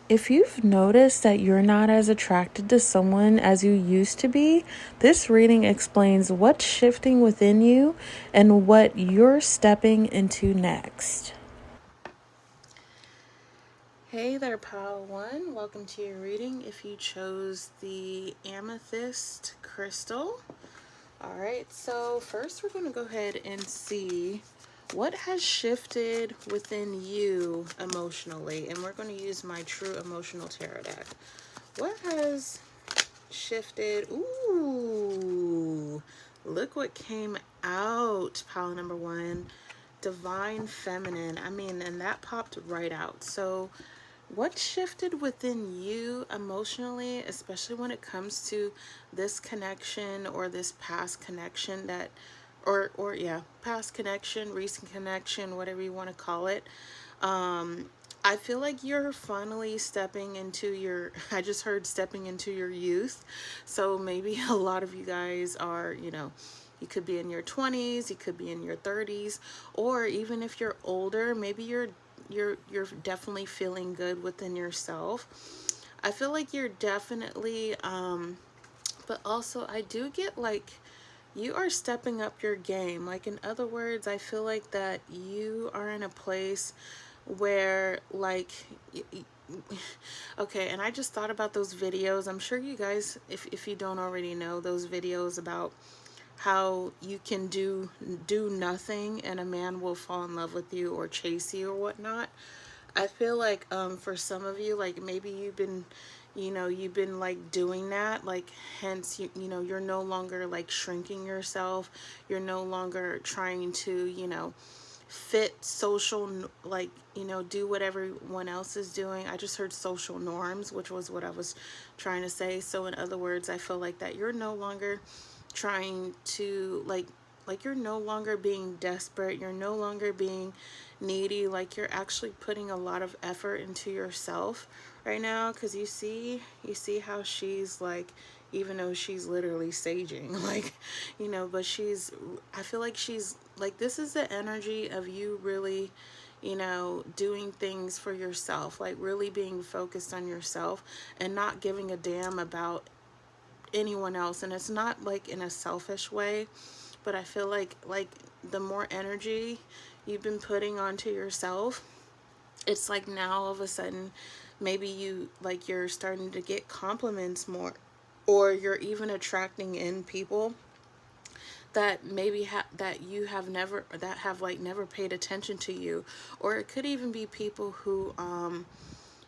If you've noticed that you're not as attracted to someone as you used to be, this reading explains what's shifting within you and what you're stepping into next. Hey there, Pile 1. Welcome to your reading if you chose the amethyst crystal. Alright, so first we're going to go ahead and see what has shifted within you emotionally. And we're going to use my true emotional tarot deck. What has shifted? Ooh, look what came out, pile number 1. Divine Feminine. I mean, and that popped right out. So what shifted within you emotionally, especially when it comes to this connection or this past connection that, or yeah, past connection, recent connection, whatever you want to call it. I feel like you're finally stepping into your, I just heard stepping into your youth. So maybe a lot of you guys are, you could be in your 20s, you could be in your 30s, or even if you're older, maybe you're definitely feeling good within yourself. I feel like you're definitely but also I do get like you are stepping up your game. Like, in other words, I feel like that you are in a place where like okay, and I just thought about those videos. I'm sure you guys, if you don't already know, those videos about how you can do nothing and a man will fall in love with you or chase you or whatnot. I feel like for some of you, like maybe you've been, you've been like doing that, like hence you're no longer like shrinking yourself. You're no longer trying to, fit social, like, do what everyone else is doing. I just heard social norms, which was what I was trying to say. So in other words, I feel like that you're no longer trying to like you're no longer being desperate, you're no longer being needy, like you're actually putting a lot of effort into yourself right now. Because you see how she's like, even though she's literally saging, like, but I feel like she's like, this is the energy of you really, doing things for yourself, like really being focused on yourself and not giving a damn about anyone else. And it's not like in a selfish way, but I feel like the more energy you've been putting onto yourself, it's like now all of a sudden maybe you're starting to get compliments more, or you're even attracting in people that maybe that you have never, that have like never paid attention to you. Or it could even be people who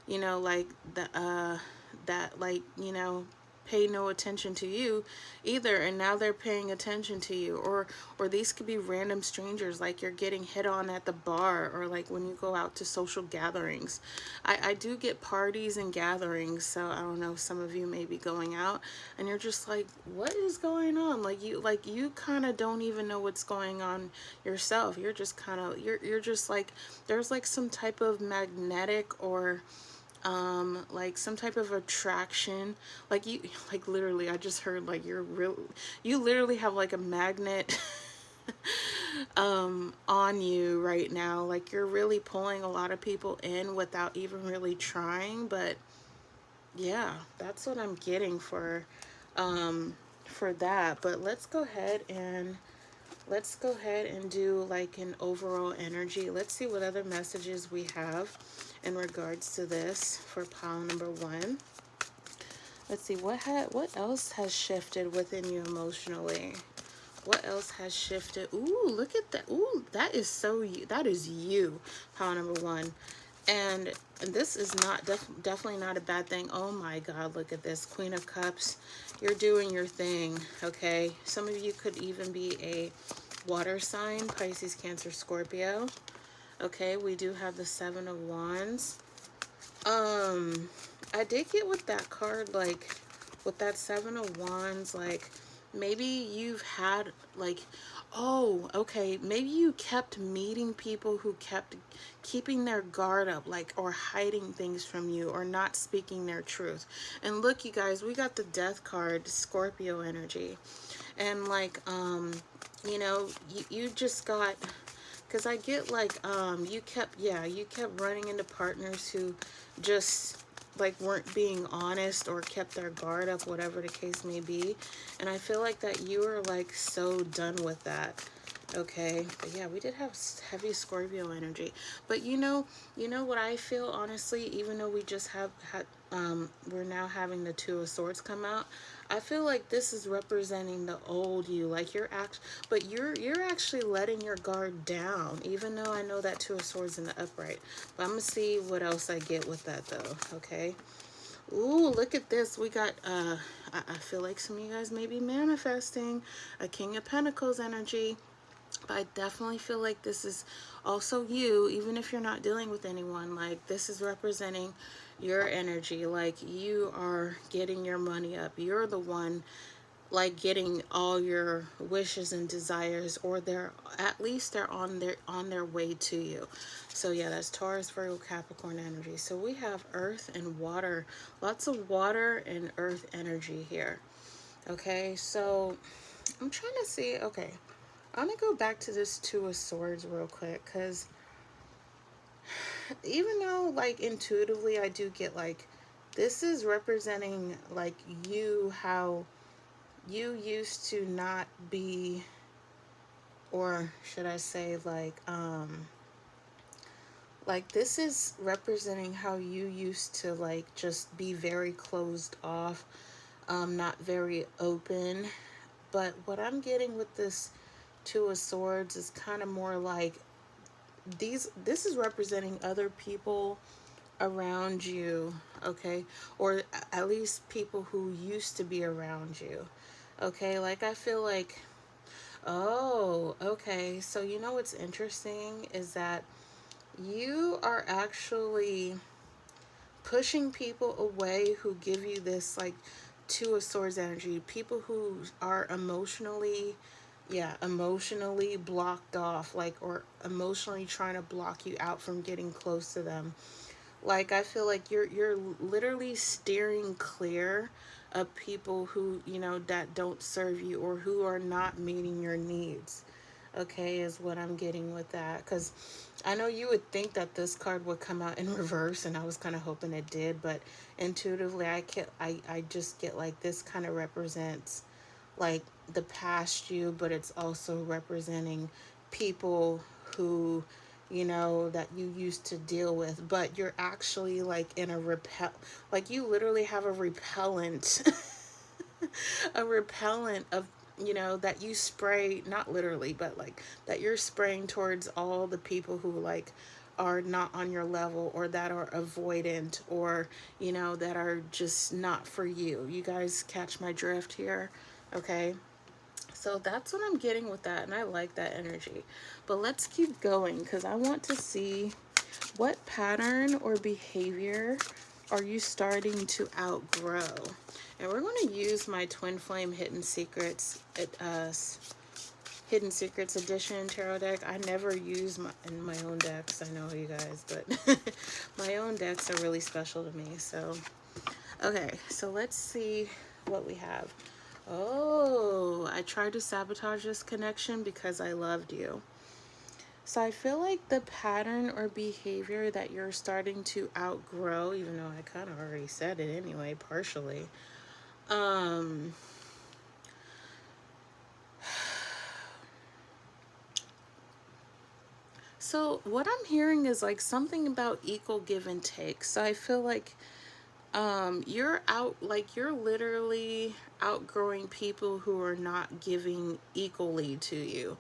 like that like pay no attention to you either, and now they're paying attention to you. Or these could be random strangers, like you're getting hit on at the bar, or like when you go out to social gatherings. I do get parties and gatherings, so I don't know, some of you may be going out and you're just like, what is going on? Like you kind of don't even know what's going on yourself. You're just kind of, you're just like, there's like some type of magnetic or like some type of attraction, like you, like literally I just heard like you literally have like a magnet on you right now. Like you're really pulling a lot of people in without even really trying. But yeah, that's what I'm getting for that. But let's go ahead and do like an overall energy. Let's see what other messages we have in regards to this for pile number 1. Let's see what else has shifted within you emotionally. What else has shifted? Ooh, look at that. Ooh, that is so you. That is you, pile number 1. And this is not definitely not a bad thing. Oh my God, look at this. Queen of Cups. You're doing your thing, okay? Some of you could even be a water sign, Pisces, Cancer, Scorpio. Okay, we do have the 7 of Wands. I did get with that card, like, with that 7 of Wands, like, maybe you've had, like, oh, okay, maybe you kept meeting people who kept keeping their guard up, like, or hiding things from you, or not speaking their truth. And look, you guys, we got the Death card, Scorpio energy. And, like, you just got, because I get, like, you kept running into partners who just, like weren't being honest or kept their guard up, whatever the case may be. And I feel like that you are like so done with that. Okay, but yeah, we did have heavy Scorpio energy. But you know what I feel, honestly, even though we just have had we're now having the Two of Swords come out, I feel like this is representing the old you. Like you're actually letting your guard down, even though I know that Two of Swords in the upright. But I'm gonna see what else I get with that though. Okay. Ooh, look at this. We got I feel like some of you guys may be manifesting a King of Pentacles energy. But I definitely feel like this is also you, even if you're not dealing with anyone. Like, this is representing your energy. Like, you are getting your money up. You're the one, like, getting all your wishes and desires, or they're at least they're on their way to you. So yeah, that's Taurus, Virgo, Capricorn energy. So we have earth and water, lots of water and earth energy here. Okay, so I'm trying to see. Okay, I'm gonna go back to this Two of Swords real quick, because even though like intuitively I do get like this is representing like you, how you used to not be, or should I say like this is representing how you used to like just be very closed off, not very open. But what I'm getting with this Two of Swords is kind of more like this is representing other people around you, okay? Or at least people who used to be around you. Okay? Like I feel like, oh, okay. So you know what's interesting is that you are actually pushing people away who give you this like Two of Swords energy. People who are emotionally, yeah, emotionally blocked off, like, or emotionally trying to block you out from getting close to them. Like I feel like you're literally steering clear of people who, you know, that don't serve you or who are not meeting your needs. Okay, is what I'm getting with that. Because I know you would think that this card would come out in reverse, and I was kind of hoping it did, but intuitively I just get like this kind of represents like the past you, but it's also representing people who, you know, that you used to deal with, but you're actually like in a like you literally have a repellent a repellent of, you know, that you spray, not literally, but like that you're spraying towards all the people who like are not on your level, or that are avoidant, or, you know, that are just not for you. You guys catch my drift here? Okay, so that's what I'm getting with that, and I like that energy. But let's keep going, because I want to see what pattern or behavior are you starting to outgrow. And we're going to use my Twin Flame Hidden Secrets Hidden Secrets Edition tarot deck. I never use in my own decks, I know you guys, but my own decks are really special to me. So okay, so let's see what we have. Oh, I tried to sabotage this connection because I loved you. So I feel like the pattern or behavior that you're starting to outgrow, even though I kind of already said it anyway, partially. So what I'm hearing is like something about equal give and take. So I feel like you're literally outgrowing people who are not giving equally to you,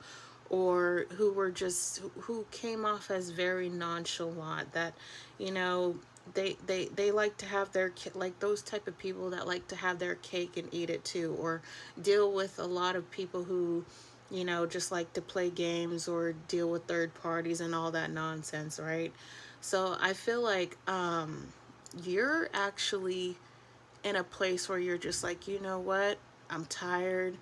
or who were just, who came off as very nonchalant, that, you know, they like to have their, like those type of people that like to have their cake and eat it too, or deal with a lot of people who, you know, just like to play games or deal with third parties and all that nonsense, right? So I feel like you're actually in a place where you're just like, you know what, I'm tired,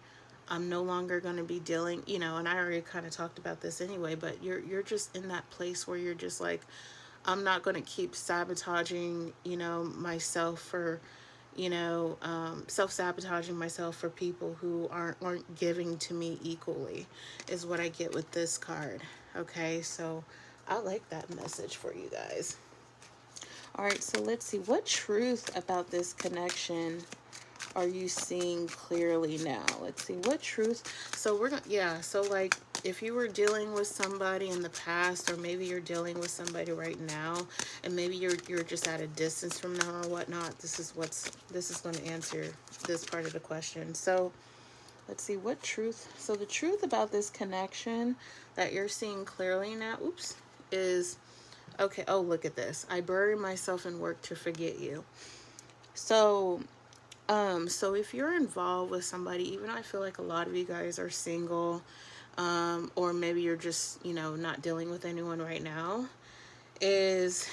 I'm no longer going to be dealing, you know, and I already kind of talked about this anyway, but you're just in that place where you're just like, I'm not going to keep sabotaging, you know, myself for, you know, self-sabotaging myself for people who aren't giving to me equally, is what I get with this card. Okay, so I like that message for you guys. All right, so let's see. What truth about this connection are you seeing clearly now? Let's see. What truth? So we're going to, yeah. So like if you were dealing with somebody in the past, or maybe you're dealing with somebody right now, and maybe you're just at a distance from them or whatnot, this is going to answer this part of the question. So let's see, what truth? So the truth about this connection that you're seeing clearly now, oops, is, okay, oh, look at this. I bury myself in work to forget you. So, so if you're involved with somebody, even though I feel like a lot of you guys are single, or maybe you're just, you know, not dealing with anyone right now, is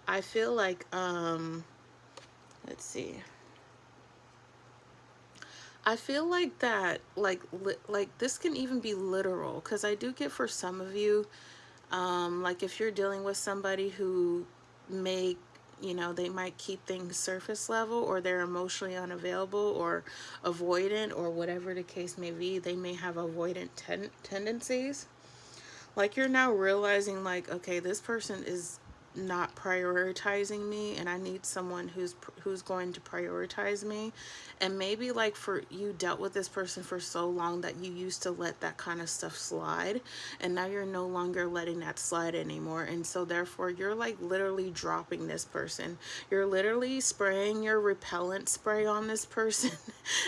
I feel like, let's see. I feel like that, like this can even be literal, because I do get for some of you, like if you're dealing with somebody who may, you know, they might keep things surface level, or they're emotionally unavailable or avoidant, or whatever the case may be, they may have avoidant tendencies. Like you're now realizing like, okay, this person is not prioritizing me, and I need someone who's going to prioritize me. And maybe like for you dealt with this person for so long that you used to let that kind of stuff slide, and now you're no longer letting that slide anymore. And so therefore you're like literally dropping this person. You're literally spraying your repellent spray on this person.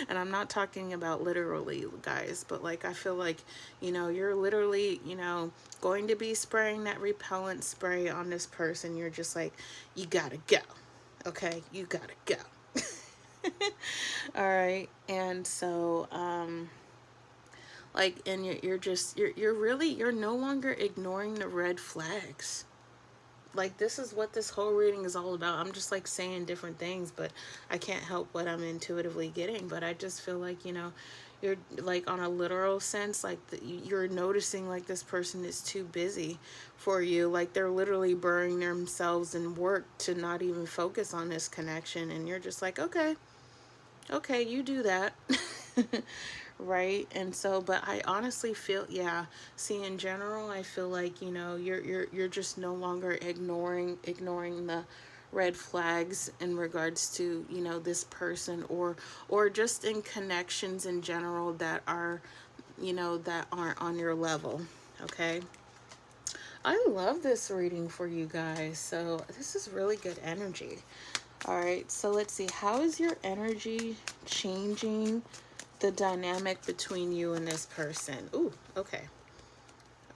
And I'm not talking about literally, guys, but like I feel like, you know, you're literally, you know, going to be spraying that repellent spray on this person. You're just like, you gotta go. Okay, you gotta go. All right. And so like, and you're really, you're no longer ignoring the red flags. Like this is what this whole reading is all about. I'm just like saying different things, but I can't help what I'm intuitively getting. But I just feel like, you know, you're like on a literal sense, like you're noticing like this person is too busy for you. Like they're literally burying themselves in work to not even focus on this connection. And you're just like, okay, okay, you do that. Right. And so, but I honestly feel, yeah, see, in general, I feel like, you know, you're just no longer ignoring the red flags in regards to, you know, this person, or just in connections in general that are, you know, that aren't on your level. Okay. I love this reading for you guys. So this is really good energy. All right, so let's see. How is your energy changing the dynamic between you and this person? Ooh, okay.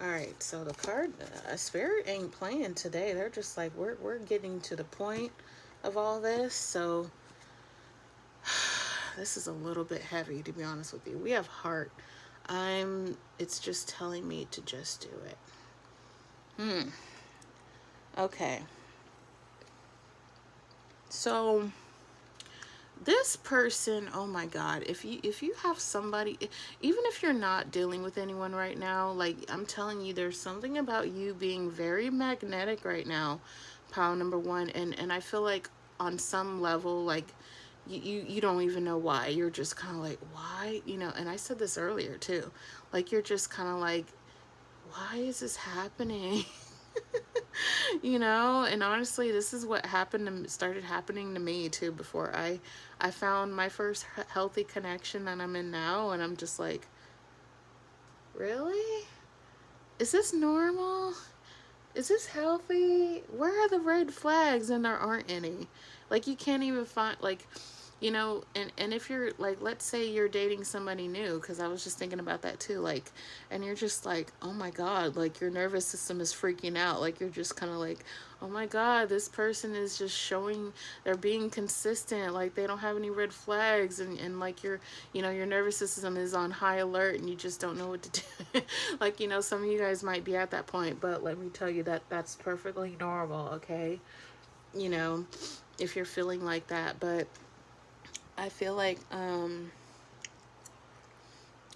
All right, so the card, Spirit ain't playing today. They're just like, we're getting to the point of all this. So this is a little bit heavy, to be honest with you. We have heart. It's just telling me to just do it. Okay. So this person, oh my God, if you have somebody, even if you're not dealing with anyone right now, like I'm telling you, there's something about you being very magnetic right now, pile number one. And I feel like on some level, like you don't even know why. You're just kind of like, why? You know, and I said this earlier too. Like you're just kind of like, why is this happening? You know, and honestly, this is what started happening to me too, before I found my first healthy connection that I'm in now. And I'm just like, really? Is this normal? Is this healthy? Where are the red flags? And there aren't any. Like you can't even find, like, you know, and if you're like, let's say you're dating somebody new, because I was just thinking about that too, like, and you're just like, oh my God, like your nervous system is freaking out. Like you're just kind of like, oh my God, this person is just showing, they're being consistent, like they don't have any red flags, and like you know, your nervous system is on high alert and you just don't know what to do. Like, you know, some of you guys might be at that point, but let me tell you that that's perfectly normal, okay? You know, if you're feeling like that. But I feel like,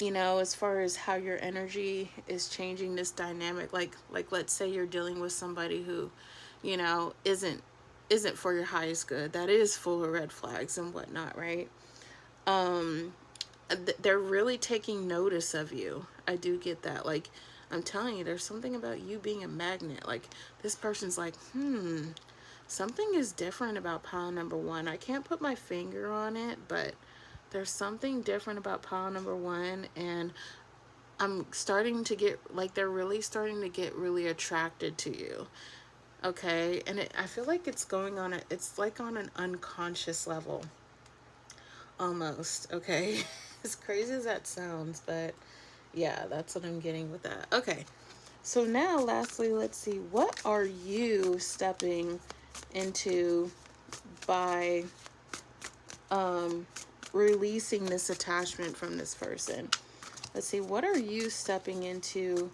you know, as far as how your energy is changing this dynamic, like let's say you're dealing with somebody who, you know, isn't for your highest good, that is full of red flags and whatnot, right? They're really taking notice of you. I do get that. Like, I'm telling you, there's something about you being a magnet. Like, this person's like, something is different about pile number one. I can't put my finger on it, but there's something different about pile number one, and I'm starting to get, like, they're really starting to get really attracted to you. Okay, and I feel like it's going on it's like on an unconscious level, almost. Okay, as crazy as that sounds, but yeah, that's what I'm getting with that. Okay, so now lastly, let's see, what are you stepping into by releasing this attachment from this person? Let's see, what are you stepping into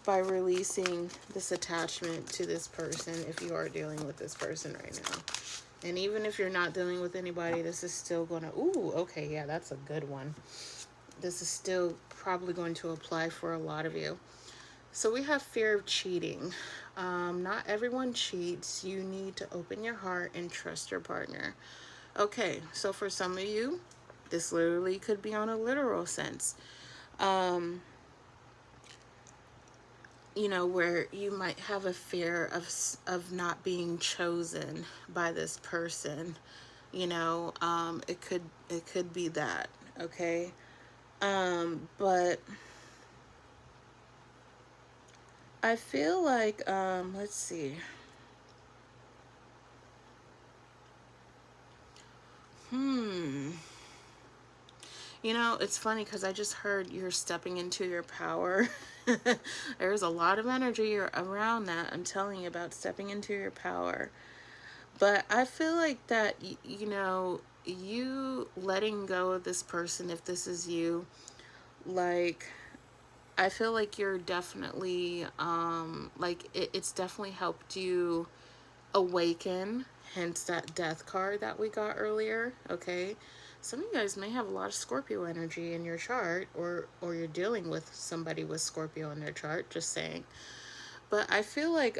by releasing this attachment to this person, if you are dealing with this person right now? And even if you're not dealing with anybody, this is still gonna, ooh, okay, yeah, that's a good one. This is still probably going to apply for a lot of you. So we have fear of cheating. Not everyone cheats. You need to open your heart and trust your partner. Okay, so for some of you, this literally could be on a literal sense. You know, where you might have a fear of not being chosen by this person. You know, it could be that. Okay, but I feel like let's see. You know, it's funny because I just heard you're stepping into your power. There's a lot of energy around that. I'm telling you about stepping into your power. But I feel like that, you know, you letting go of this person, if this is you, like, I feel like you're definitely, like, it's definitely helped you awaken, hence that death card that we got earlier. Okay, some of you guys may have a lot of Scorpio energy in your chart, or you're dealing with somebody with Scorpio in their chart, just saying. But I feel like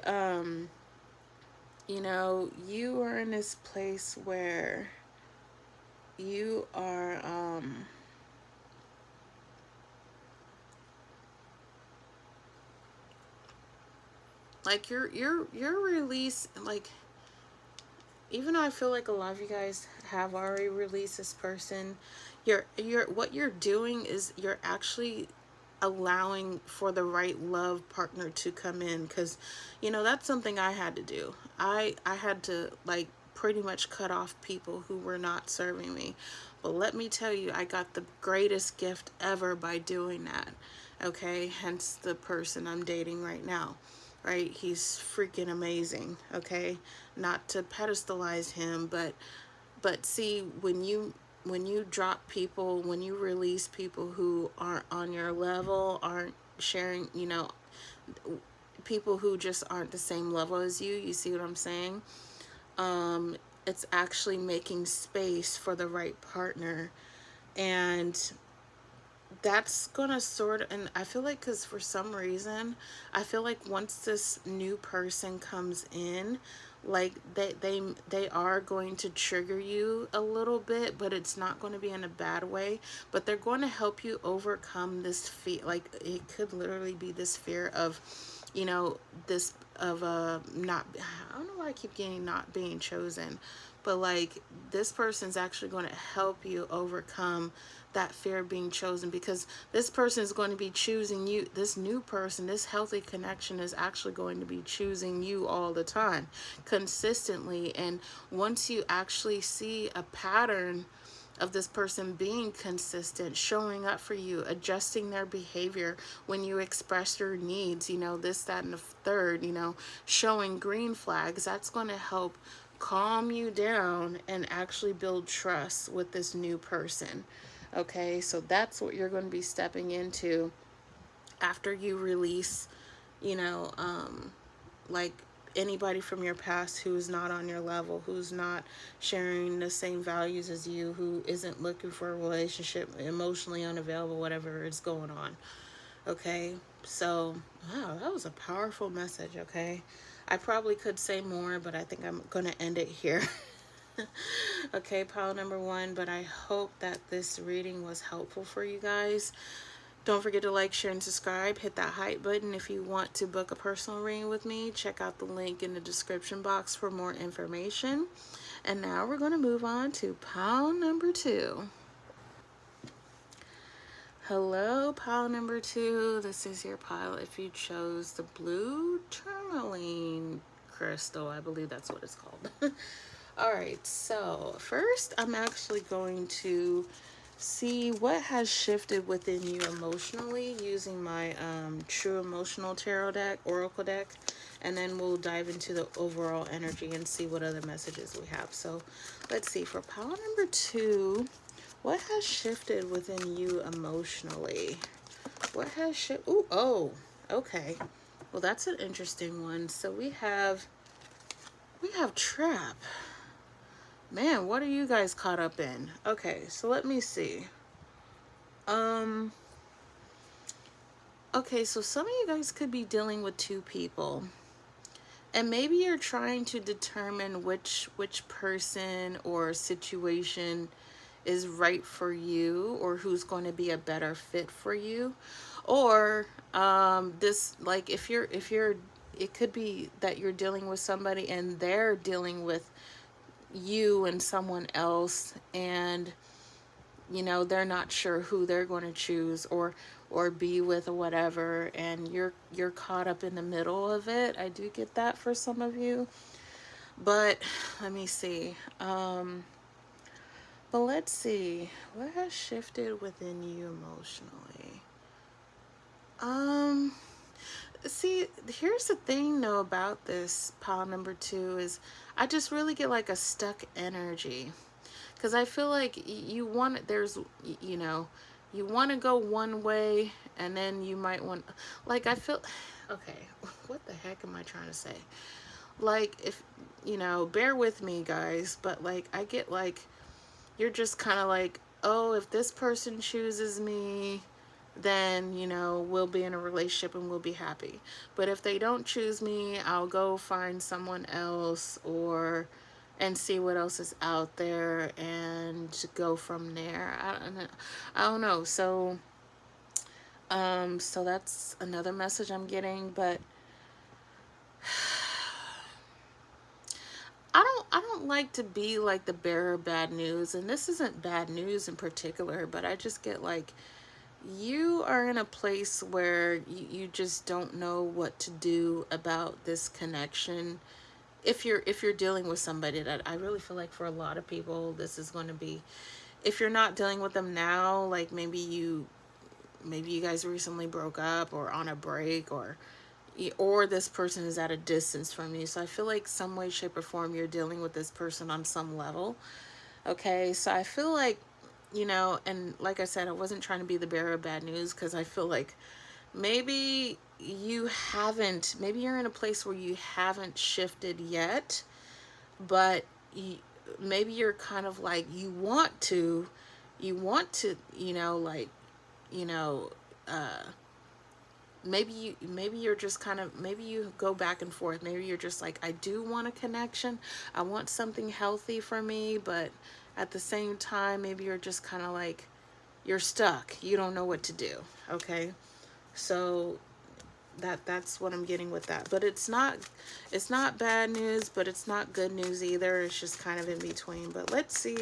you know, you are in this place where you are like your release, like, even though I feel like a lot of you guys have already released this person, you're what you're doing is you're actually allowing for the right love partner to come in, because, you know, that's something I had to do. I had to, like, pretty much cut off people who were not serving me. But let me tell you, I got the greatest gift ever by doing that. Okay, hence the person I'm dating right now. Right, he's freaking amazing. Okay, not to pedestalize him, but see, when you drop people, when you release people who aren't on your level, aren't sharing, you know, people who just aren't the same level as you see what I'm saying? It's actually making space for the right partner. And that's gonna sort of, and I feel like, because for some reason I feel like once this new person comes in, like, they are going to trigger you a little bit, but it's not going to be in a bad way. But they're going to help you overcome this fear. Like, it could literally be this fear of, you know, this of not, I don't know why I keep getting not being chosen, but like, this person's actually going to help you overcome that fear of being chosen, because this person is going to be choosing you. This new person, this healthy connection, is actually going to be choosing you all the time, consistently. And once you actually see a pattern of this person being consistent, showing up for you, adjusting their behavior when you express your needs, you know, this, that, and the third, you know, showing green flags, that's going to help calm you down and actually build trust with this new person. Okay, so that's what you're going to be stepping into after you release, you know, like, anybody from your past who's not on your level, who's not sharing the same values as you, who isn't looking for a relationship, emotionally unavailable, whatever is going on. Okay, so, wow, that was a powerful message. Okay, I probably could say more, but I think I'm gonna end it here. Okay, pile number one, but I hope that this reading was helpful for you guys. Don't forget to like, share, and subscribe. Hit that hype button if you want to book a personal reading with me. Check out the link in the description box for more information. And now we're going to move on to pile number 2. Hello, pile number 2. This is your pile if you chose the blue tourmaline crystal. I believe that's what it's called. Alright, so first I'm actually going to see what has shifted within you emotionally using my True Emotional Tarot deck, Oracle deck, and then we'll dive into the overall energy and see what other messages we have. So let's see, for pile number 2, what has shifted within you emotionally? What has shifted? Oh, okay. Well, that's an interesting one. So we have trap. Man, what are you guys caught up in? Okay, so let me see. Okay, so some of you guys could be dealing with 2 people. And maybe you're trying to determine which person or situation is right for you, or who's going to be a better fit for you. Or this, like, if you're it could be that you're dealing with somebody and they're dealing with you and someone else, and you know, they're not sure who they're going to choose or be with or whatever, and you're caught up in the middle of it. I do get that for some of you. But let me see. But let's see, what has shifted within you emotionally? See, here's the thing though about this pile number 2 is I just really get like a stuck energy. Because I feel like you want, you know, you want to go one way, and then you might want, like, I feel, okay, what the heck am I trying to say? Like, if, you know, bear with me, guys, but, like, I get, like, you're just kind of like, oh, if this person chooses me, then, you know, we'll be in a relationship and we'll be happy. But if they don't choose me, I'll go find someone else, or and see what else is out there and go from there. I don't know. So so that's another message I'm getting. But I don't like to be like the bearer of bad news, and this isn't bad news in particular, but I just get like, you are in a place where you just don't know what to do about this connection. If you're dealing with somebody, that I really feel like for a lot of people this is going to be, if you're not dealing with them now, like maybe you guys recently broke up or on a break, or this person is at a distance from you. So I feel like some way, shape, or form you're dealing with this person on some level. Okay, so I feel like, you know, and like I said, I wasn't trying to be the bearer of bad news, because I feel like maybe maybe you're in a place where you haven't shifted yet, but maybe you're kind of like, you want to, you know, like, you know, maybe you're just kind of, maybe you go back and forth. Maybe you're just like, I do want a connection, I want something healthy for me, but at the same time, maybe you're just kind of like, you're stuck, you don't know what to do. Okay, so that's what I'm getting with that. But it's not bad news, but it's not good news either. It's just kind of in between. But let's see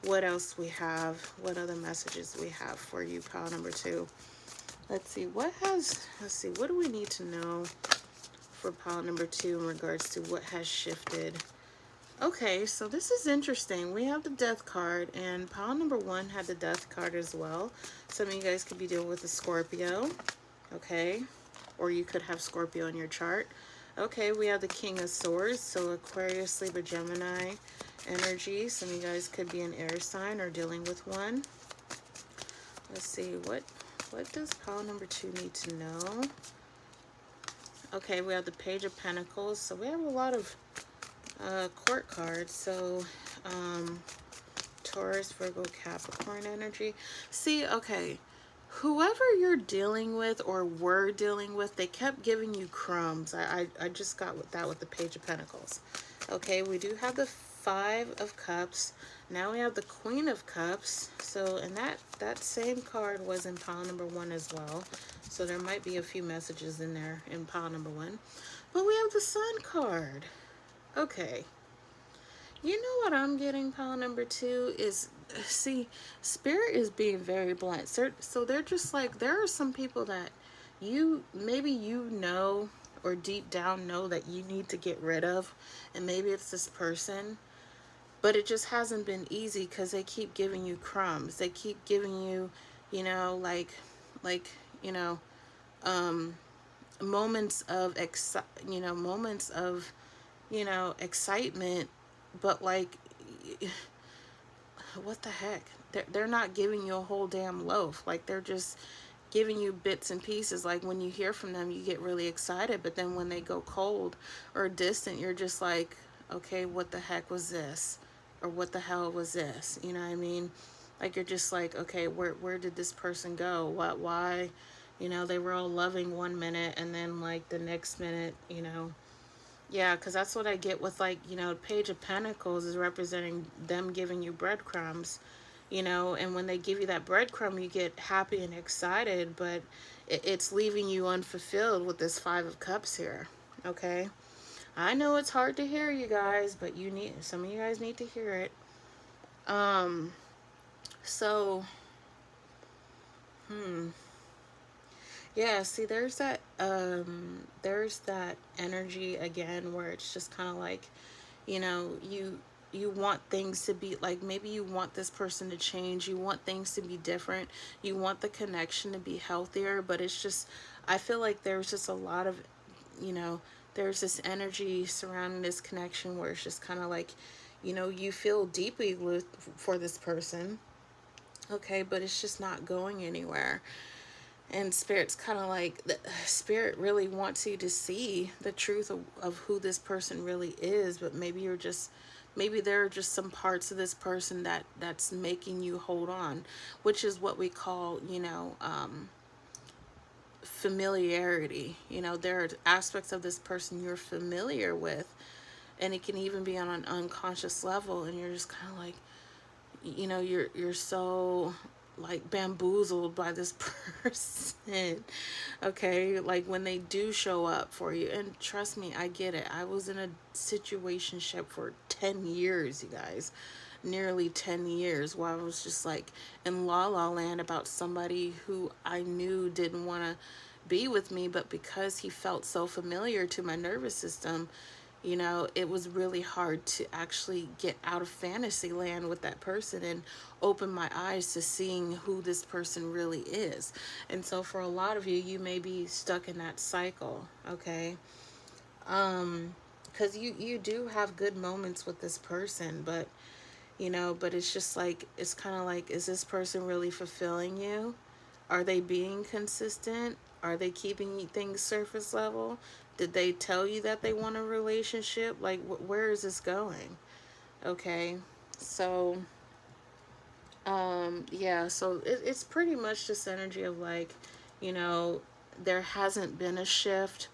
what else we have, what other messages we have for you, pile number 2. Let's see, what do we need to know for pile number 2 in regards to what has shifted? Okay, so this is interesting. We have the Death card, and pile number 1 had the Death card as well. Some of you guys could be dealing with a Scorpio, okay? Or you could have Scorpio in your chart. Okay, we have the King of Swords, so Aquarius, Libra, Gemini energy. Some of you guys could be an air sign or dealing with one. Let's see, what does pile number 2 need to know? Okay, we have the Page of Pentacles, so we have a lot of court cards. So Taurus, Virgo, Capricorn energy. See, okay, whoever you're dealing with or were dealing with, they kept giving you crumbs. I just got with that with the Page of Pentacles. Okay, we do have the Five of Cups. Now we have the Queen of Cups. So, and that same card was in pile number 1 as well. So there might be a few messages in there in pile number 1. But we have the Sun card. Okay. You know what I'm getting, pile number 2 is, see, Spirit is being very blunt. So they're just like, there are some people that maybe you know, or deep down know that you need to get rid of. And maybe it's this person. But it just hasn't been easy because they keep giving you crumbs. They keep giving you, you know, like, you know, moments of, excitement, but like, what the heck? They're not giving you a whole damn loaf. Like, they're just giving you bits and pieces. Like, when you hear from them, you get really excited, but then when they go cold or distant, you're just like, okay, what the heck was this? Or what the hell was this? You know what I mean? Like, you're just like, okay, where did this person go? Why? You know, they were all loving one minute, and then like the next minute, you know, yeah, because that's what I get with, like, you know, Page of Pentacles is representing them giving you breadcrumbs, you know, and when they give you that breadcrumb, you get happy and excited, but it's leaving you unfulfilled with this Five of Cups here, okay? I know it's hard to hear, you guys, but some of you guys need to hear it. So, yeah, see, there's that energy again where it's just kind of like, you know, you want things to be like, maybe you want this person to change, you want things to be different, you want the connection to be healthier, but it's just, I feel like there's just a lot of, you know, there's this energy surrounding this connection where it's just kind of like, you know, you feel deeply for this person, okay, but it's just not going anywhere. And Spirit's kind of like, the Spirit really wants you to see the truth of who this person really is, but maybe maybe there are just some parts of this person that's making you hold on, which is what we call, you know, familiarity. You know, there are aspects of this person you're familiar with, and it can even be on an unconscious level, and you're just kind of like, you know, you're so like bamboozled by this person, okay, like when they do show up for you. And trust me, I get it. I was in a situationship for 10 years, you guys, nearly 10 years, where I was just like in la la land about somebody who I knew didn't want to be with me, but because he felt so familiar to my nervous system, you know, it was really hard to actually get out of fantasy land with that person and open my eyes to seeing who this person really is. And so for a lot of you, you may be stuck in that cycle, okay? Because you do have good moments with this person, but, you know, but it's just like, it's kind of like, is this person really fulfilling you? Are they being consistent? Are they keeping things surface level? Did they tell you that they want a relationship? Like, where is this going? Okay, so, yeah, so it's pretty much this energy of like, you know, there hasn't been a shift,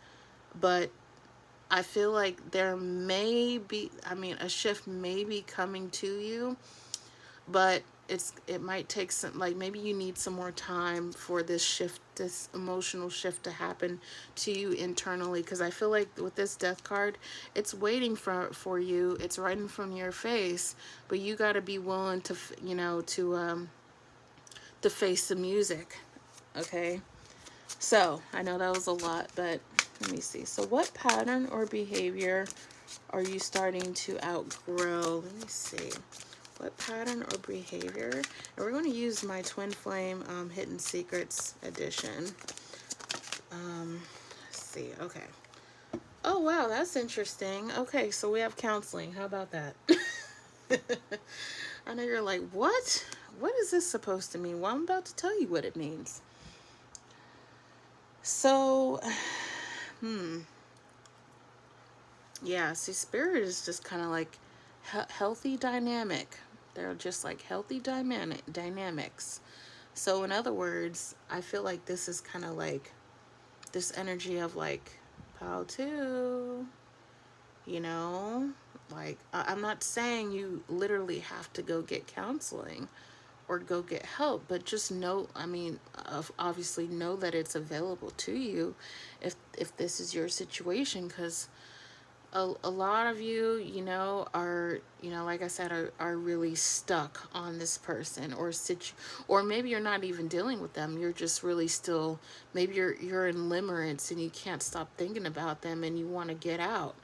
but I feel like there may be, I mean, a shift may be coming to you, but it might take some, like, maybe you need some more time for this shift, this emotional shift to happen to you internally, because I feel like with this Death card, it's waiting for you, it's right in front of your face, but you got to be willing to, you know, to face the music, okay? So I know that was a lot, but let me see. So what pattern or behavior are you starting to outgrow? Let me see. What pattern or behavior? And we're going to use my Twin Flame Hidden Secrets edition. Let's see. Okay. Oh, wow. That's interesting. Okay. So we have counseling. How about that? I know you're like, what? What is this supposed to mean? Well, I'm about to tell you what it means. So, yeah. See, Spirit is just kind of like healthy dynamic. They're just like healthy dynamics. So in other words, I feel like this is kind of like this energy of like pile 2. you know? Like, I'm not saying you literally have to go get counseling or go get help, but just know, I mean, obviously know that it's available to you if this is your situation, because a lot of you, are, like I said, are really stuck on this person, or maybe you're not even dealing with them. You're just really still, maybe you're in limerence and you can't stop thinking about them and you want to get out.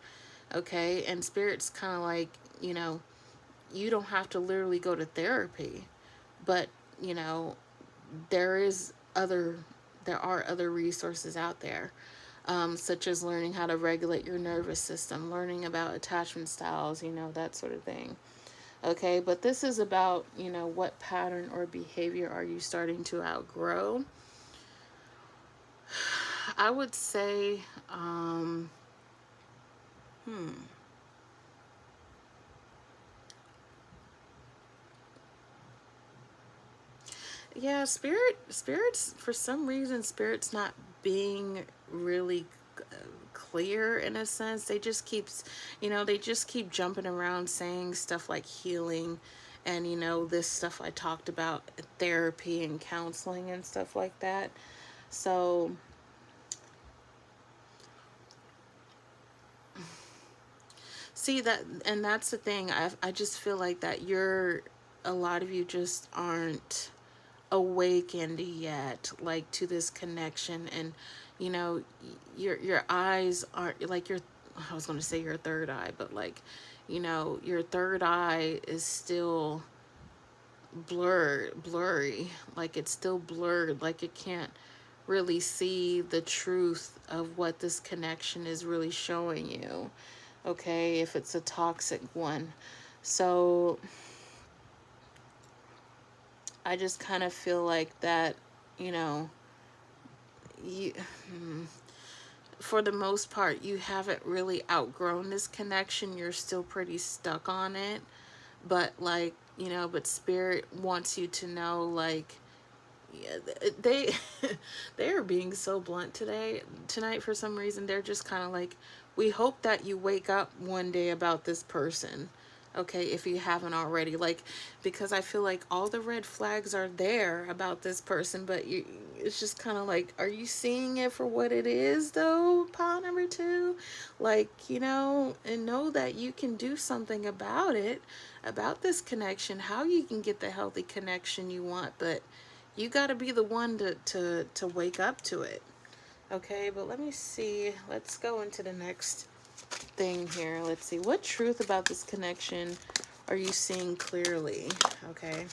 Okay? And spirit's kind of like, you don't have to literally go to therapy, but, you know, there is other there are other resources out there, such as learning how to regulate your nervous system, learning about attachment styles, that sort of thing. Okay, but this is about, what pattern or behavior are you starting to outgrow? I would say, hmm, yeah, spirits, for some reason, spirits not being really clear in a sense. They just keep jumping around saying stuff like healing and, this stuff I talked about, therapy and counseling and stuff like that. So, see that, and that's the thing. I just feel like that a lot of you just aren't awakened yet, like, to this connection. And you know your eyes aren't like your, I was going to say your third eye, but like, your third eye is still blurry, like it's still blurred, like it can't really see the truth of what this connection is really showing you. Okay, if it's a toxic one. So I just kind of feel like that, you know, you, for the most part, you haven't really outgrown this connection. You're still pretty stuck on it. But, like, but spirit wants you to know, like, yeah, they they are being so blunt tonight for some reason. They're just kind of like, we hope that you wake up one day about this person, okay, if you haven't already, like, because I feel like all the red flags are there about this person, but it's just kind of like, are you seeing it for what it is, though? Pile number two, like, and know that you can do something about it, about this connection, how you can get the healthy connection you want, but you got to be the one to wake up to it. Okay, but let me see. Let's go into the next thing here. Let's see. What truth about this connection are you seeing clearly? Okay.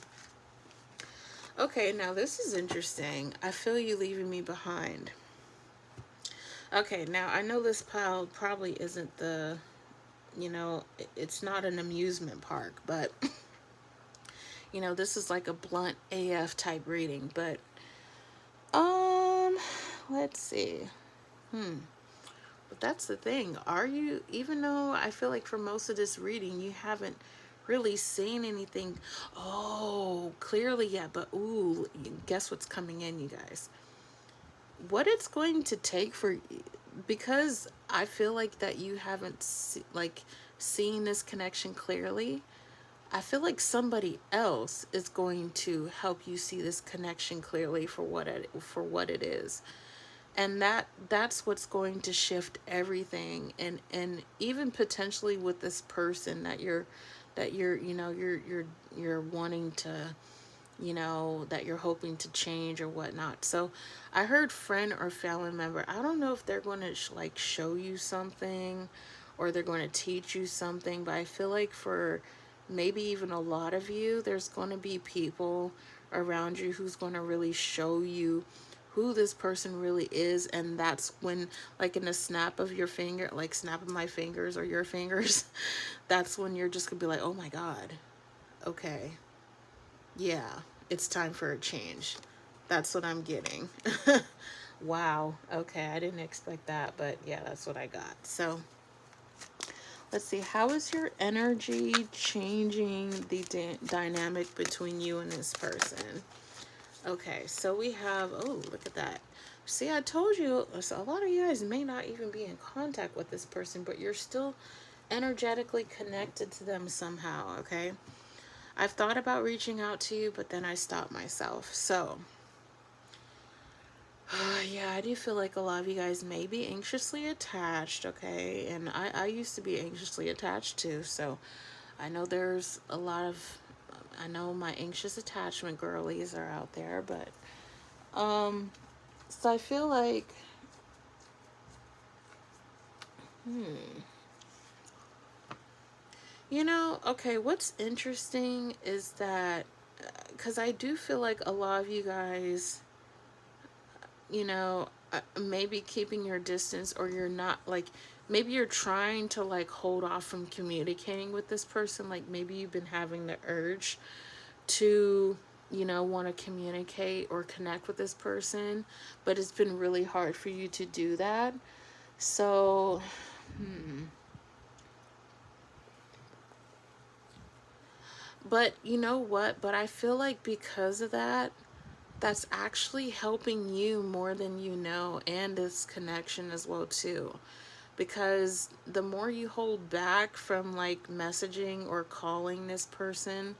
Okay, now this is interesting. I feel you leaving me behind. Okay, now I know this pile probably isn't it's not an amusement park, but this is like a blunt AF type reading, but let's see. But that's the thing. Are you, even though I feel like for most of this reading, you haven't really seen anything, clearly yet, but ooh, guess what's coming in, you guys? What it's going to take for, because I feel like that you haven't seen this connection clearly, I feel like somebody else is going to help you see this connection clearly for what it is. And that's what's going to shift everything. And even potentially with this person that you're wanting to, that you're hoping to change or whatnot. So I heard friend or family member. I don't know if they're going to show you something or they're going to teach you something, but I feel like for maybe even a lot of you, there's going to be people around you who's going to really show you who this person really is. And that's when, like, in a snap of your finger, like snap of my fingers or your fingers, that's when you're just gonna be like, oh my God, okay, yeah, it's time for a change. That's what I'm getting. Wow, okay, I didn't expect that, but yeah, that's what I got. So let's see, how is your energy changing the dynamic between you and this person? Okay, so we have, oh, look at that. See, I told you, so a lot of you guys may not even be in contact with this person, but you're still energetically connected to them somehow, okay? I've thought about reaching out to you, but then I stopped myself. So, yeah, I do feel like a lot of you guys may be anxiously attached, okay? And I used to be anxiously attached too, so I know there's a lot of, I know my anxious attachment girlies are out there, but, so I feel like, okay, what's interesting is that, because I do feel like a lot of you guys, maybe keeping your distance, or you're not like, maybe you're trying to like hold off from communicating with this person. Like maybe you've been having the urge to, want to communicate or connect with this person, but it's been really hard for you to do that. So, but you know what? But I feel like because of that, that's actually helping you more than you know, and this connection as well too. Because the more you hold back from like messaging or calling this person,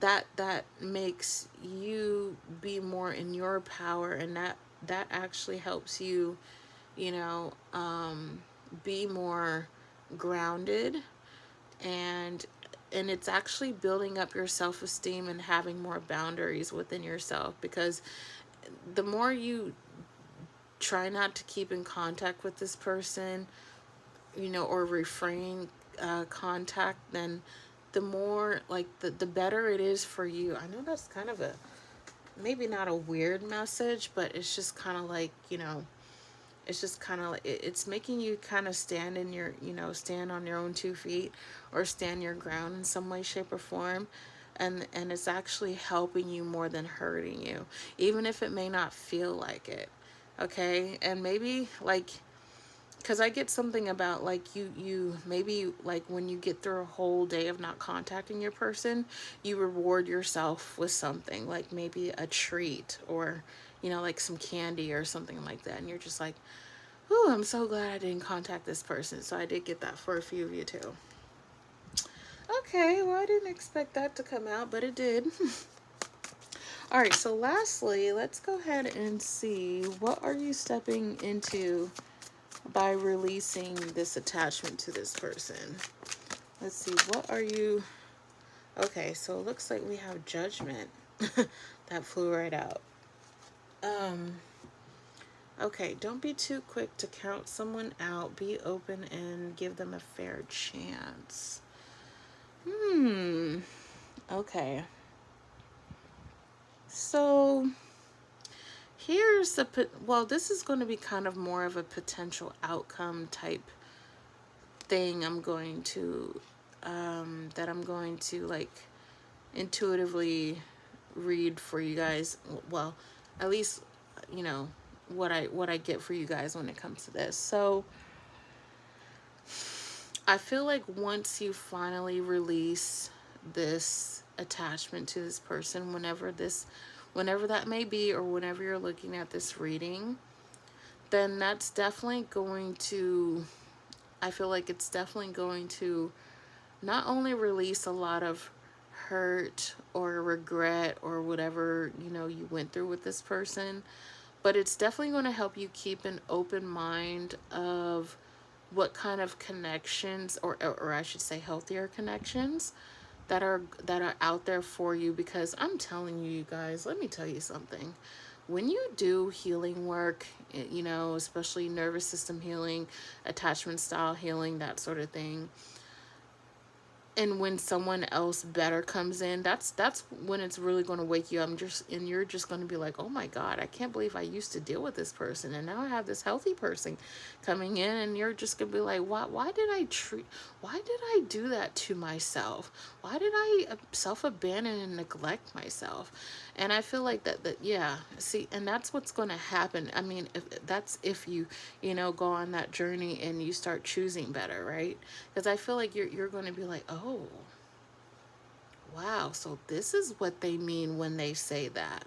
that makes you be more in your power, and that actually helps you, you know, be more grounded, and it's actually building up your self-esteem and having more boundaries within yourself. Because the more you try not to keep in contact with this person, or refrain contact, then the more like the better it is for you. I know that's kind of a, maybe not a weird message, but it's just kind of like, it's just kind of like, it's making you kind of stand in your, stand on your own 2 feet, or stand your ground in some way, shape, or form. And it's actually helping you more than hurting you, even if it may not feel like it. Okay. And maybe like, because I get something about like you maybe like when you get through a whole day of not contacting your person, you reward yourself with something, like maybe a treat, or like some candy or something like that, and you're just like, oh, I'm so glad I didn't contact this person. So I did get that for a few of you too. Okay, well, I didn't expect that to come out, but it did. All right, so lastly, let's go ahead and see, what are you stepping into by releasing this attachment to this person? Let's see, what are you... Okay, so it looks like we have Judgment. That flew right out. Okay, don't be too quick to count someone out. Be open and give them a fair chance. Okay. So here's a... Well, this is going to be kind of more of a potential outcome type thing I'm going to... that I'm going to like intuitively read for you guys. Well, at least, what I get for you guys when it comes to this. So I feel like once you finally release this attachment to this person, whenever that may be, or whenever you're looking at this reading, then that's definitely going to, I feel like it's definitely going to not only release a lot of hurt or regret or whatever, you went through with this person, but it's definitely going to help you keep an open mind of what kind of connections, or I should say healthier connections, that are out there for you. Because I'm telling you, you guys, let me tell you something. When you do healing work, especially nervous system healing, attachment style healing, that sort of thing, and when someone else better comes in, that's when it's really going to wake you up. And you're just going to be like, oh my God, I can't believe I used to deal with this person, and now I have this healthy person coming in. And you're just going to be like, why did I do that to myself? Why did I self-abandon and neglect myself? And I feel like that yeah, see, and that's what's going to happen. I mean, if you go on that journey and you start choosing better, right? Because I feel like you're going to be like, oh, wow, so this is what they mean when they say that.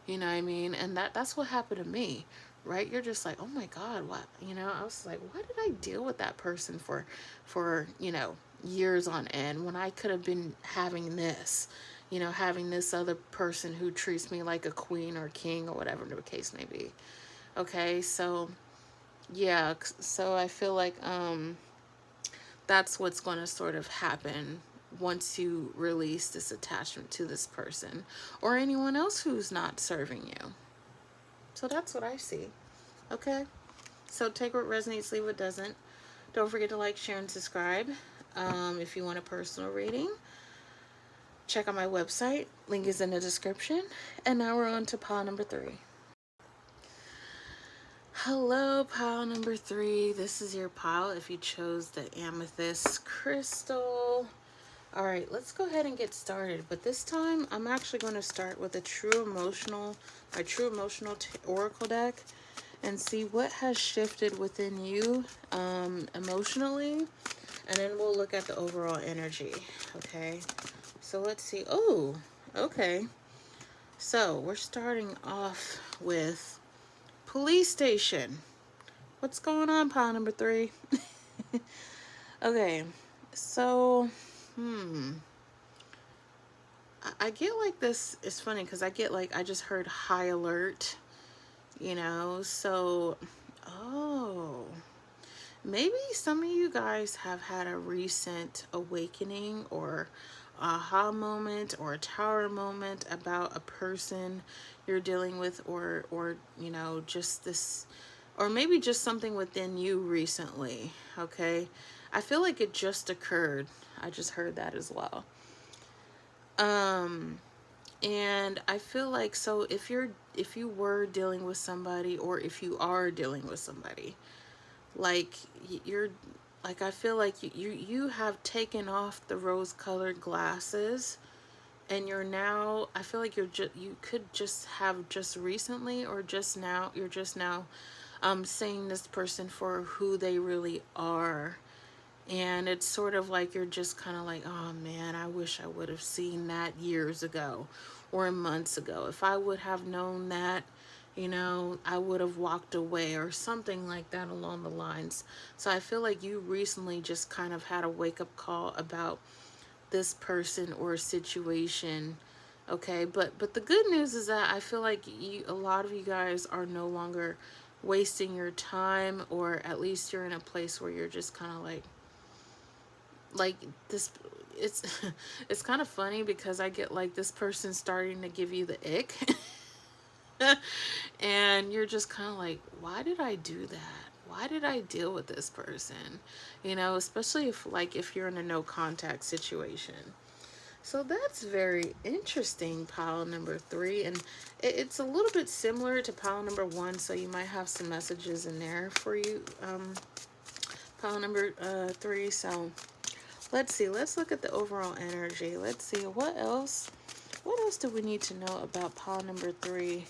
You know what I mean? And that's what happened to me. right? You're just like, oh my God, what? You know, I was like, why did I deal with that person for, you know, years on end when I could have been having this, you know, having this other person who treats me like a queen or king or whatever the case may be. Okay, so yeah, so I feel like that's what's going to sort of happen once you release this attachment to this person or anyone else who's not serving you. So that's what I see. Okay, so take what resonates, leave what doesn't. Don't forget to like, share, and subscribe. If you want a personal reading, check out my website. Link is in the description. And now we're on to pile number 3. Hello, pile number 3. This is your pile if you chose the amethyst crystal. All right, let's go ahead and get started. But this time, I'm actually going to start with a true emotional oracle deck and see what has shifted within you emotionally. And then we'll look at the overall energy, okay? So let's see. Oh, okay. So we're starting off with police station. What's going on, pile number 3? Okay, so, I get like this. It's funny because I get like, I just heard high alert, you know, so, oh, maybe some of you guys have had a recent awakening or aha moment or a tower moment about a person you're dealing with, or you know, just this, or maybe just something within you recently. Okay, I feel like it just occurred. I just heard that as well. And I feel like, so if you were dealing with somebody, or if you are dealing with somebody, like you're like, I feel like you have taken off the rose-colored glasses, and you're now, I feel like you could just have just recently or just now, you're just now seeing this person for who they really are. And it's sort of like you're just kind of like, oh man, I wish I would have seen that years ago or months ago. If I would have known that, you know, I would have walked away or something like that along the lines. So I feel like you recently just kind of had a wake-up call about this person or situation. Okay, but the good news is that I feel like a lot of you guys are no longer wasting your time, or at least you're in a place where you're just kind of like this. It's it's kind of funny because I get like this person starting to give you the ick. And you're just kind of like, why did I do that? Why did I deal with this person? You know, especially if you're in a no contact situation. So that's very interesting, pile number 3. And it's a little bit similar to pile number 1, so you might have some messages in there for you, pile number 3. So let's see. Let's look at the overall energy. Let's see what else do we need to know about pile number 3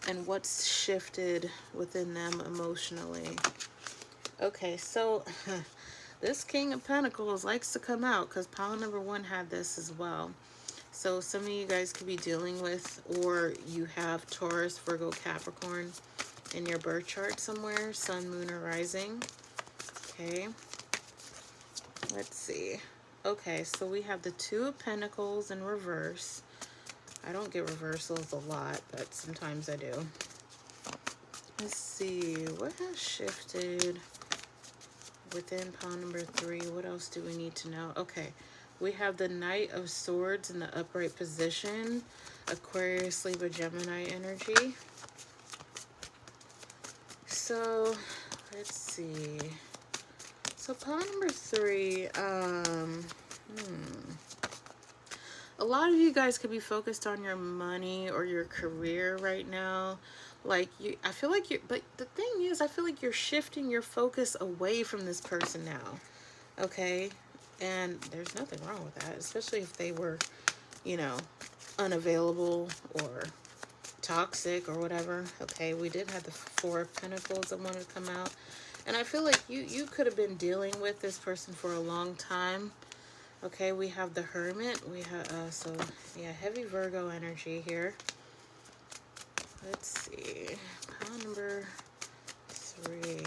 and what's shifted within them emotionally. Okay, so this King of Pentacles likes to come out because pile number 1 had this as well. So some of you guys could be dealing with, or you have Taurus, Virgo, Capricorn in your birth chart somewhere, sun, moon, or rising. Okay, let's see. Okay, so we have the 2 of Pentacles in reverse. I don't get reversals a lot, but sometimes I do. Let's see, what has shifted within pile number 3? What else do we need to know? Okay, we have the Knight of Swords in the upright position, Aquarius, Libra, Gemini energy. So let's see. So pile number 3, a lot of you guys could be focused on your money or your career right now. Like, I feel like but the thing is, I feel like you're shifting your focus away from this person now. Okay? And there's nothing wrong with that, especially if they were, you know, unavailable or toxic or whatever. Okay, we did have the 4 of Pentacles that wanted to come out. And I feel like you could have been dealing with this person for a long time. Okay, we have the Hermit. We have, so, yeah, heavy Virgo energy here. Let's see. Pile number 3.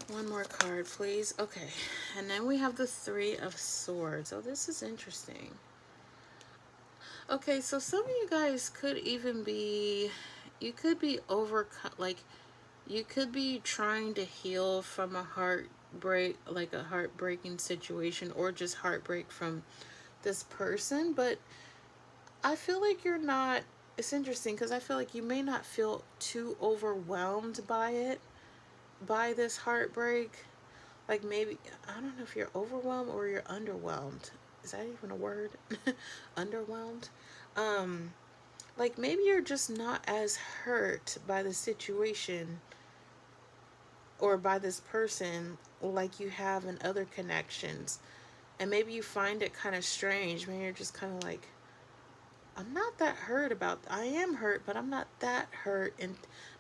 One more card, please. Okay. And then we have the 3 of Swords. Oh, this is interesting. Okay, so some of you guys could even be, you could be like, you could be trying to heal from a heartbreak, like a heartbreaking situation, or just heartbreak from this person, but I feel like you're not, it's interesting because I feel like you may not feel too overwhelmed by it, by this heartbreak. Like maybe, I don't know if you're overwhelmed or you're underwhelmed. Is that even a word? Underwhelmed? Like maybe you're just not as hurt by the situation or by this person like you have in other connections. And maybe you find it kind of strange. Maybe you're just kind of like, I'm not that hurt about, I am hurt, but I'm not that hurt and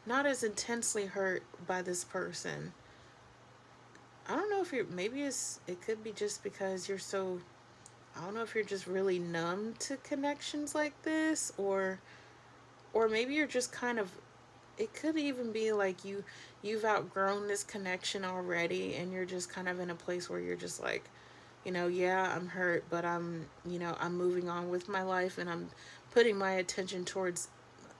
not as intensely hurt by this person. I don't know if you're, maybe it could be just because you're so, I don't know if you're just really numb to connections like this, or maybe you're just kind of, it could even be like you've outgrown this connection already and you're just kind of in a place where you're just like, yeah, I'm hurt, but I'm moving on with my life and I'm putting my attention towards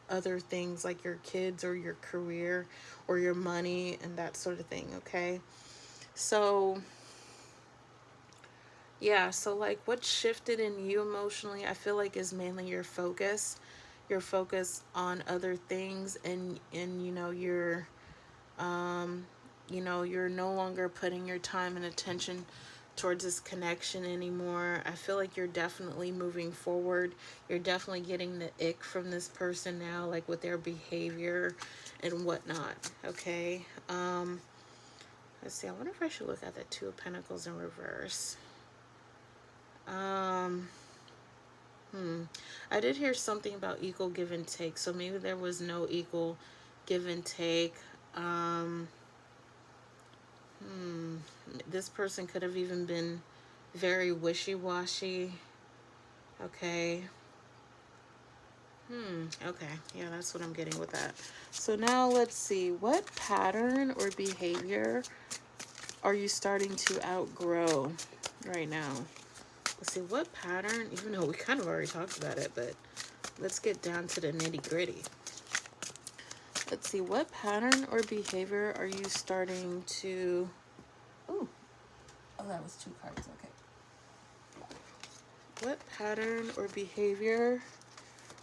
other things like your kids or your career or your money and that sort of thing, okay? So, yeah, so like what shifted in you emotionally, I feel like is mainly your focus. Your focus on other things and you're no longer putting your time and attention towards this connection anymore. I feel like you're definitely moving forward. You're definitely getting the ick from this person now, like with their behavior and whatnot. Okay. Let's see. I wonder if I should look at the 2 of Pentacles in reverse. I did hear something about equal give and take, so maybe there was no equal give and take. This person could have even been very wishy-washy. Okay. Okay. Yeah, that's what I'm getting with that. So now let's see. What pattern or behavior are you starting to outgrow right now? Let's see. What pattern, even though we kind of already talked about it, but let's get down to the nitty-gritty. Let's see. What pattern or behavior are you starting to... Oh, that was 2 cards. Okay. What pattern or behavior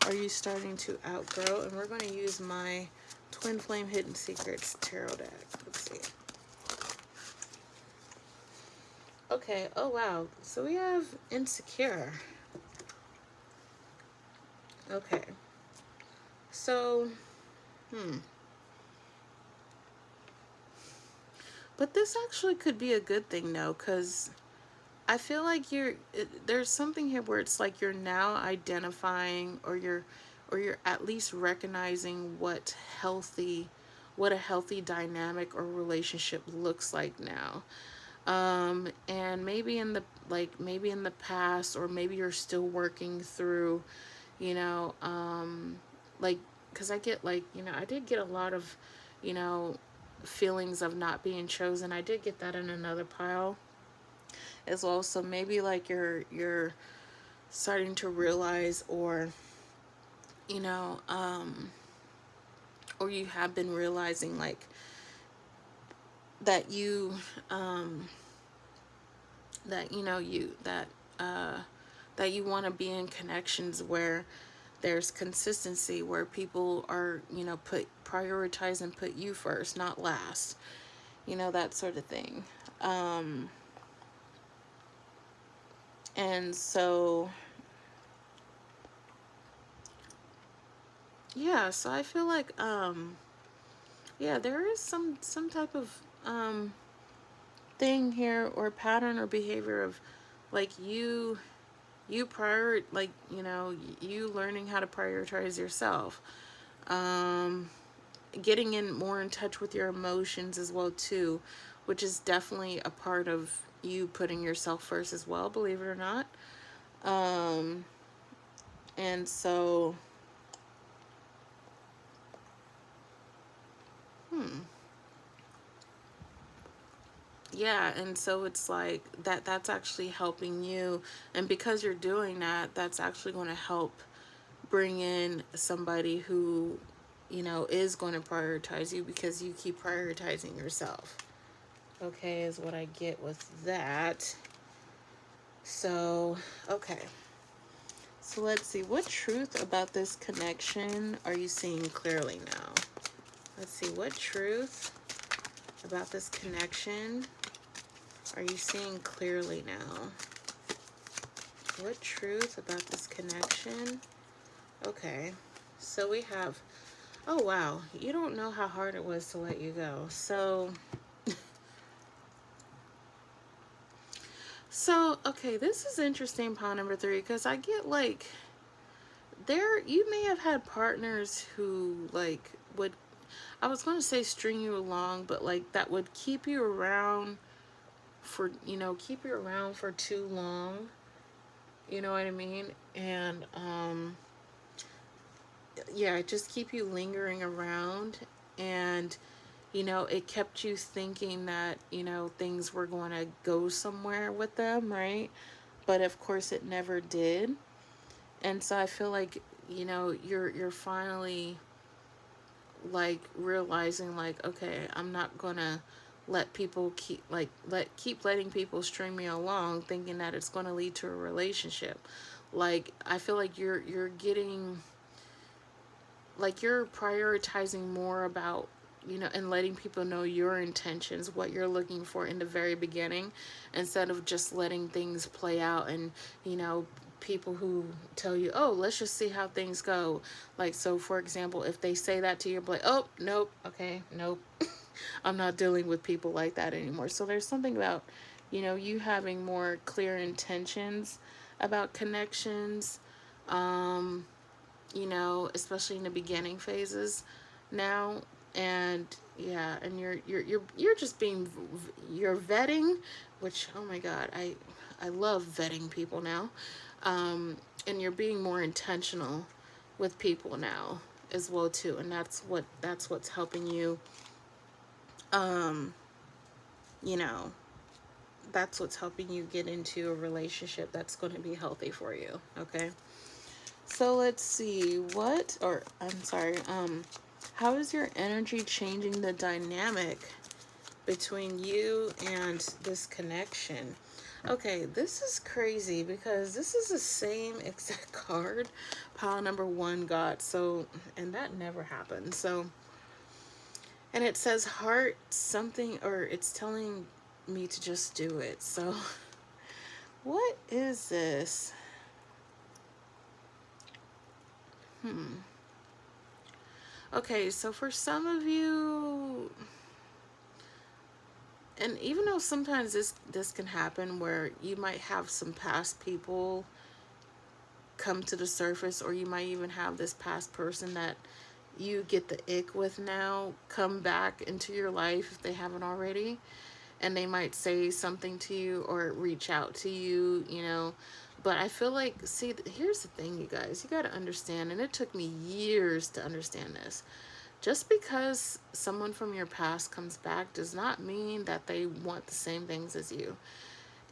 are you starting to outgrow? And we're going to use my Twin Flame Hidden Secrets Tarot deck. Let's see. Okay. Oh, wow. So we have insecure. Okay. So, But this actually could be a good thing, though, because I feel like there's something here where it's like you're now identifying or you're at least recognizing what a healthy dynamic or relationship looks like now. And maybe in the past, or maybe you're still working through, like, because I get like, I did get a lot of, feelings of not being chosen. I did get that in another pile as well. So maybe like you're starting to realize, or or you have been realizing like that you that that you want to be in connections where there's consistency, where people are prioritize and put you first, not last, that sort of thing. And so yeah, so I feel like yeah, there is some type of thing here, or pattern or behavior of like you like you learning how to prioritize yourself, getting more in touch with your emotions as well too, which is definitely a part of you putting yourself first as well, believe it or not. And so Yeah, and so it's like that's actually helping you, and because you're doing that, that's actually going to help bring in somebody who, is going to prioritize you because you keep prioritizing yourself. Okay, is what I get with that. So, okay. So let's see, what truth about this connection are you seeing clearly now? Let's see, what truth about this connection are you seeing clearly now? What truth about this connection? Okay, so we have, oh wow, you don't know how hard it was to let you go. So, okay, this is interesting, pile number 3, because I get like, you may have had partners who like would, I was going to say string you along, but like that would keep you around for, keep you around for too long. You know what I mean? And, yeah, just keep you lingering around. And, it kept you thinking that, things were going to go somewhere with them, right? But of course it never did. And so I feel like, you're finally like realizing like, okay, I'm not gonna let people keep letting people string me along thinking that it's going to lead to a relationship. Like I feel like you're getting, like you're prioritizing more about, and letting people know your intentions, what you're looking for in the very beginning, instead of just letting things play out. And, people who tell you, oh, let's just see how things go. Like, so for example, if they say that to you, like, oh, nope, okay, nope. I'm not dealing with people like that anymore. So there's something about, you having more clear intentions about connections. Um, especially in the beginning phases now. And yeah, and you're just being, you're vetting, which, oh my God, I love vetting people now. And you're being more intentional with people now as well too, and that's what's helping you, um you know that's what's helping you get into a relationship that's going to be healthy for you. Okay, so let's see, how is your energy changing the dynamic between you and this connection? Okay, this is crazy because this is the same exact card pile number 1 got. So, and that never happened. So, and it says heart something, or it's telling me to just do it. So, what is this? Okay, so for some of you, and even though sometimes this can happen where you might have some past people come to the surface, or you might even have this past person that you get the ick with now come back into your life if they haven't already, and they might say something to you or reach out to you, but I feel like, see, here's the thing, you guys, you got to understand, and it took me years to understand this. Just because someone from your past comes back does not mean that they want the same things as you.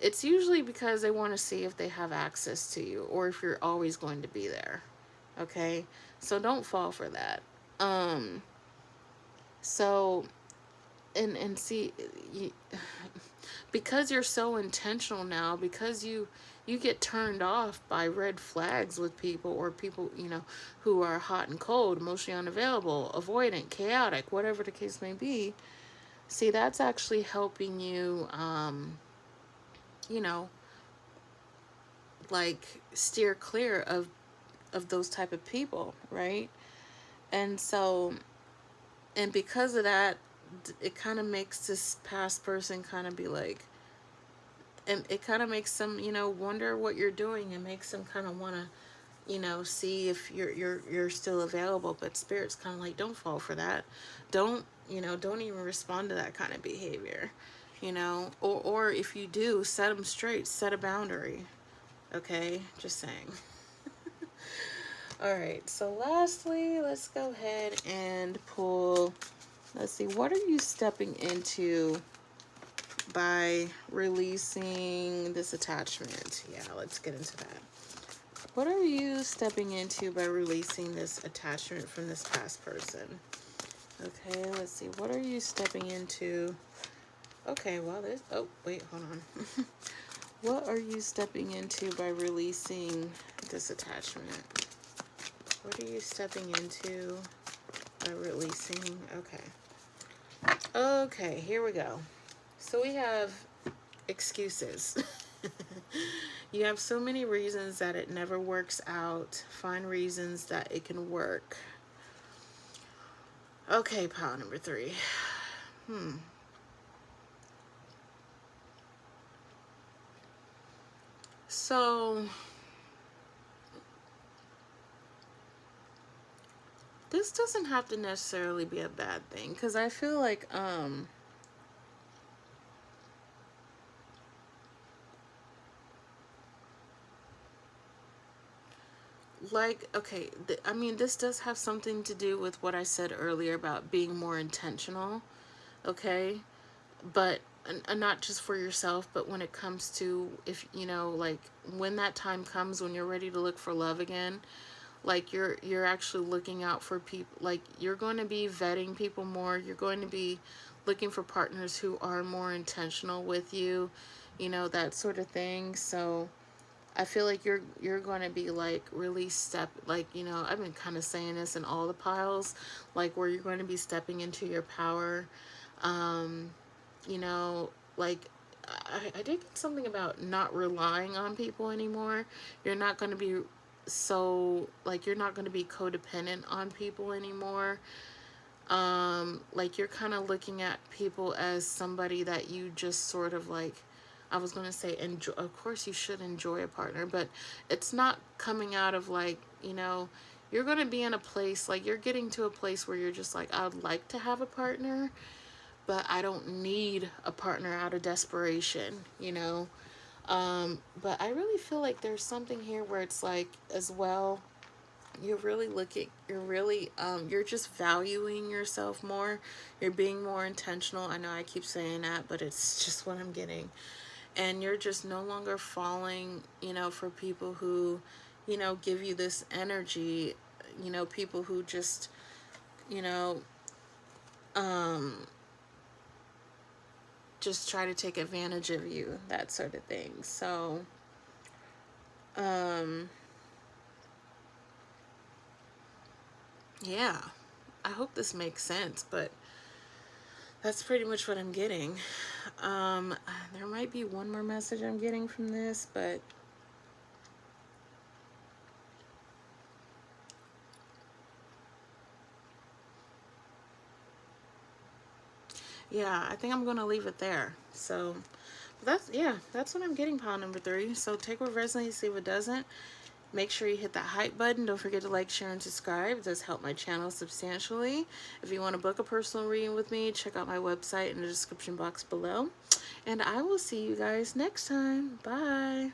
It's usually because they want to see if they have access to you or if you're always going to be there. Okay? So don't fall for that. So, and see, you, because you're so intentional now, because you get turned off by red flags with people, or people, who are hot and cold, emotionally unavailable, avoidant, chaotic, whatever the case may be. See, that's actually helping you, you know, like steer clear of those type of people, right? And so, and because of that, it kind of makes this past person kind of be like, and it kind of makes them, wonder what you're doing, and makes them kind of want to, see if you're still available. But spirit's kind of like, don't fall for that. Don't even respond to that kind of behavior, or if you do, set them straight, set a boundary. Okay, just saying. All right, so lastly, let's go ahead and pull Let's see, what are you stepping into by releasing this attachment? Yeah, let's get into that. What are you stepping into by releasing this attachment from this past person? Okay, let's see. What are you stepping into? Okay, well, there's... Oh, wait, hold on. What are you stepping into by releasing this attachment? What are you stepping into by releasing? Okay. Okay, here we go. So we have excuses. You have so many reasons that it never works out. Find reasons that it can work. Okay, pile number 3. So this doesn't have to necessarily be a bad thing, because I feel like, okay, I mean, this does have something to do with what I said earlier about being more intentional, okay? But and not just for yourself, but when it comes to, if you know, like when that time comes when you're ready to look for love again, like you're actually looking out for people. Like you're going to be vetting people more. You're going to be looking for partners who are more intentional with you, you know, that sort of thing. So I feel like you're going to be like really like, you know, I've been kind of saying this in all the piles, like where you're going to be stepping into your power. You know, like I did get something about not relying on people anymore. You're not going to be so, like, you're not going to be codependent on people anymore. Like you're kind of looking at people as somebody that you just sort of like, I was going to say enjoy. Of course you should enjoy a partner, but it's not coming out of like, you know, you're going to be in a place, like you're getting to a place where you're just like, I'd like to have a partner, but I don't need a partner out of desperation, you know. But I really feel like there's something here where it's like, as well, you're really looking, you're just valuing yourself more. You're being more intentional. I know I keep saying that, but it's just what I'm getting. And you're just no longer falling, you know, for people who, you know, give you this energy, you know, people who just, you know, just try to take advantage of you, that sort of thing. So, yeah, I hope this makes sense, but that's pretty much what I'm getting. There might be one more message I'm getting from this, but yeah, I think I'm going to leave it there. So that's, yeah, that's what I'm getting, pile number 3. So take what resonates, see what doesn't. Make sure you hit that hype button. Don't forget to like, share, and subscribe. It does help my channel substantially. If you want to book a personal reading with me, check out my website in the description box below. And I will see you guys next time. Bye.